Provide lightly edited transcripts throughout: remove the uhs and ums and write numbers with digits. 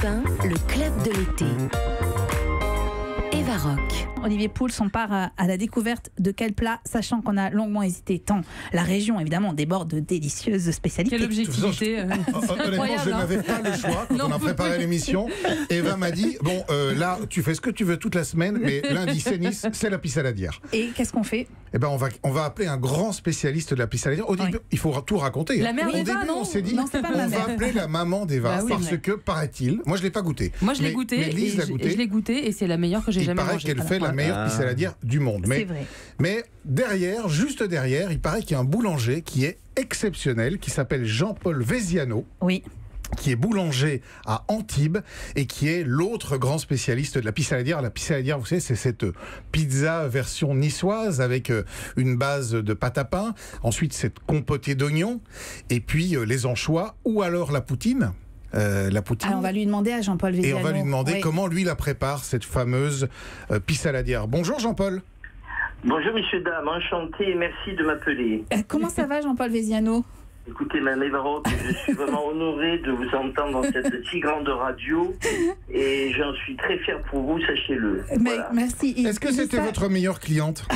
Europe 1, le club de l'été. Eva Rock. Olivier Pouls, on part à la découverte de quel plat, sachant qu'on a longuement hésité, tant la région évidemment déborde de délicieuses spécialités. Quelle objectivité. Honnêtement, je n'avais pas le choix quand on a préparé l'émission. Eva m'a dit, bon là tu fais ce que tu veux toute la semaine, mais lundi c'est Nice, c'est la pissaladière. Et qu'est-ce qu'on fait? Eh ben on va appeler un grand spécialiste de la pissaladière. Au début, il faut tout raconter. La mère Au d'Eva, début, non on s'est dit, Non, c'est pas ma on va mère. appeler la maman d'Eva, parce que paraît-il, moi je l'ai pas goûté. Moi je l'ai Mais goûté, Lise l'a goûté. je l'ai goûté et c'est la meilleure que j'ai Il jamais paraît mangée. qu'elle fait la meilleure pissaladière du monde. C'est vrai. Mais derrière, juste derrière, il paraît qu'il y a un boulanger qui est exceptionnel, qui s'appelle Jean-Paul Veziano. Oui. Qui est boulanger à Antibes et qui est l'autre grand spécialiste de la pissaladière. La pissaladière, vous savez, c'est cette pizza version niçoise avec une base de pâte à pain, ensuite cette compotée d'oignons et puis les anchois ou alors la poutine. Alors on va lui demander à Jean-Paul Veziano. Et on va lui demander Oui. comment lui la prépare, cette fameuse pissaladière. Bonjour Jean-Paul. Bonjour messieurs, dames, enchanté et merci de m'appeler. Comment ça va Jean-Paul Veziano? Écoutez, Mme Eva Rock, je suis vraiment honoré de vous entendre dans cette si grande radio et j'en suis très fier pour vous, sachez-le. Mais, Voilà. merci. Est-ce que c'était votre meilleure cliente?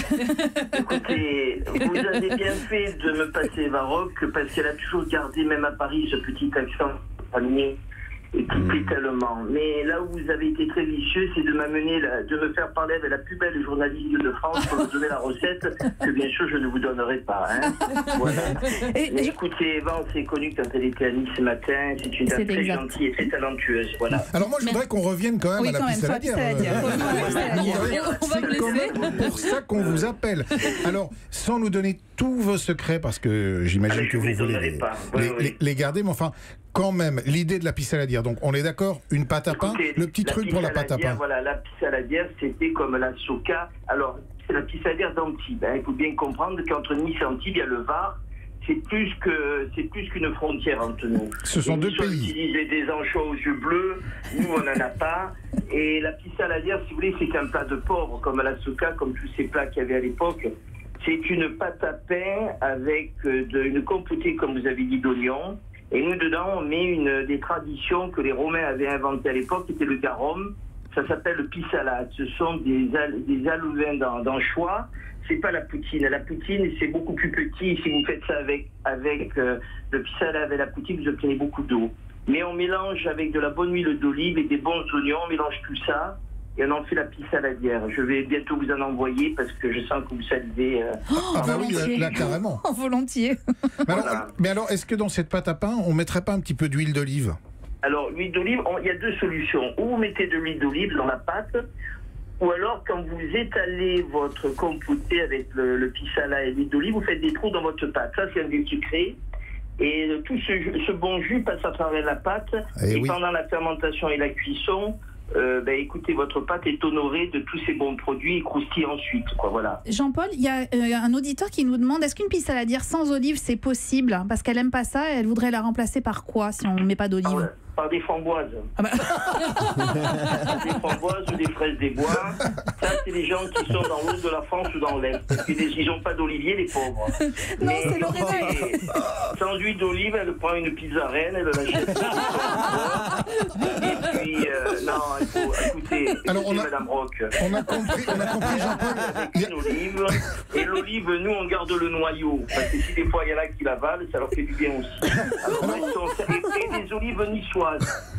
Écoutez, vous avez bien fait de me passer Eva Rock parce qu'elle a toujours gardé, même à Paris, ce petit accent familier et qui plaît tellement. Mais là où vous avez été très vicieux, c'est de m'amener, de me faire parler avec la plus belle journaliste de France pour me donner la recette que bien sûr je ne vous donnerai pas. Hein. Voilà. Mais écoutez, Eva, on s'est connu quand elle était à Nice ce matin. C'est une dame très gentille et très talentueuse. Voilà. Alors moi je voudrais qu'on revienne quand même Oui, à la quand même, sur la pissaladière. On va me C'est quand laisser. même pour ça qu'on vous appelle. Alors, sans nous donner tous vos secrets, parce que j'imagine que je vous les voulez donnerai pas. Oui. les garder, mais enfin, quand même, l'idée de la pissaladière. Donc, on est d'accord, une pâte à pain, Écoutez, le petit truc pour la pâte à pain. Voilà, la pissaladière, c'était comme la soca. Alors, c'est la pissaladière d'Antibes. Hein. Il faut bien comprendre qu'entre Nice et Antibes, il y a le Var. C'est plus qu'une frontière entre nous. Ce sont deux pays. Ils utilisaient des anchois aux yeux bleus, nous on n'en a pas. Et la pissaladière, si vous voulez, c'est un plat de pauvre, comme la soca, comme tous ces plats qu'il y avait à l'époque. C'est une pâte à pain avec une compotée, comme vous avez dit, d'oignons. Et nous, dedans, on met des traditions que les Romains avaient inventées à l'époque, qui était le garum. Ça s'appelle le pissalade. Ce sont des alevins d'anchois. C'est pas la poutine. La poutine, c'est beaucoup plus petit. Si vous faites ça avec le pissalade avec la poutine, vous obtenez beaucoup d'eau. Mais on mélange avec de la bonne huile d'olive et des bons oignons. On mélange tout ça. Et on en fait la pissaladière. Je vais bientôt vous en envoyer parce que je sens que vous salivez. Ah bah oui, là carrément. Volontiers. Mais alors, est-ce que dans cette pâte à pain, on mettrait pas un petit peu d'huile d'olive? Alors, l'huile d'olive, il y a deux solutions. Ou vous mettez de l'huile d'olive dans la pâte, ou alors quand vous étalez votre compotée avec le pissalade et l'huile d'olive, vous faites des trous dans votre pâte. Ça, c'est un des secrets. Et tout ce bon jus passe à travers la pâte. Et oui. Pendant la fermentation et la cuisson, écoutez, votre pâte est honorée de tous ces bons produits et croustille ensuite. Quoi, voilà. Jean-Paul, il y a un auditeur qui nous demande est-ce qu'une pissaladière sans olive c'est possible? Parce qu'elle aime pas ça et elle voudrait la remplacer par quoi si on ne met pas d'olive? Ah ouais. Par des framboises. Ah bah. Des framboises ou des fraises des bois. Ça, c'est les gens qui sont dans l'ouest de la France ou dans l'est. Parce qu'ils n'ont pas d'olivier, les pauvres. Non, c'est Lorena. écoutez, sans huile d'olive, elle prend une pizza reine, elle l'achète. Et puis, non, il faut écouter, Alors, Madame Rock. On a compris Jean-Paul. Avec une olive. Et l'olive, nous, on garde le noyau. Parce que si des fois, il y en a qui l'avalent, ça leur fait du bien aussi. Alors, et des olives niçoises.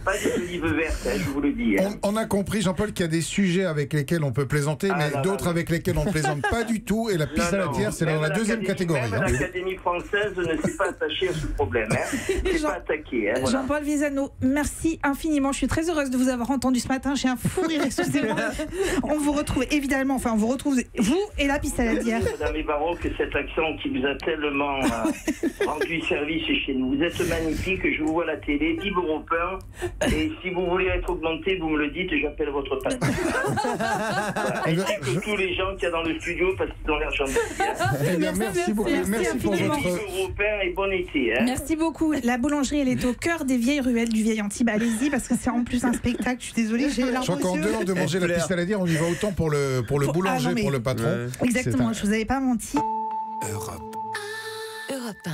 Pas des olives vertes, hein, je vous le dis. Hein. On a compris, Jean-Paul, qu'il y a des sujets avec lesquels on peut plaisanter, mais d'autres avec lesquels on ne plaisante pas du tout. Et la pissaladière, c'est dans la deuxième catégorie. Même l'Académie française ne s'est pas attachée à ce problème. Hein. C'est pas attaqué. Hein, voilà. Jean-Paul Veziano, merci infiniment. Je suis très heureuse de vous avoir entendu ce matin. J'ai un fou rire, excusez-moi. On vous retrouve évidemment, on vous retrouve, vous et la pissaladière. Madame Eva Rock, cet accent qui vous a tellement rendu service chez nous. Vous êtes magnifique, je vous vois à la télé, vive Europe 1. Et si vous voulez être augmenté, vous me le dites et j'appelle votre patron. Voilà. Ainsi que tous les gens qu'il y a dans le studio parce qu'ils ont l'air gentils. Eh bien, merci beaucoup. Merci pour Vive votre. Europe 1 et bon été. Hein. Merci beaucoup. La boulangerie, elle est au cœur des vieilles ruelles du Vieil Antibes. Allez-y, parce que c'est en plus un spectacle. Je suis désolée, j'ai les larmes Je crois aux qu'en yeux. dehors de manger la pissaladière, on y va autant pour le boulanger, non, mais- pour le patron. Exactement, je vous avais pas menti. Europe 1.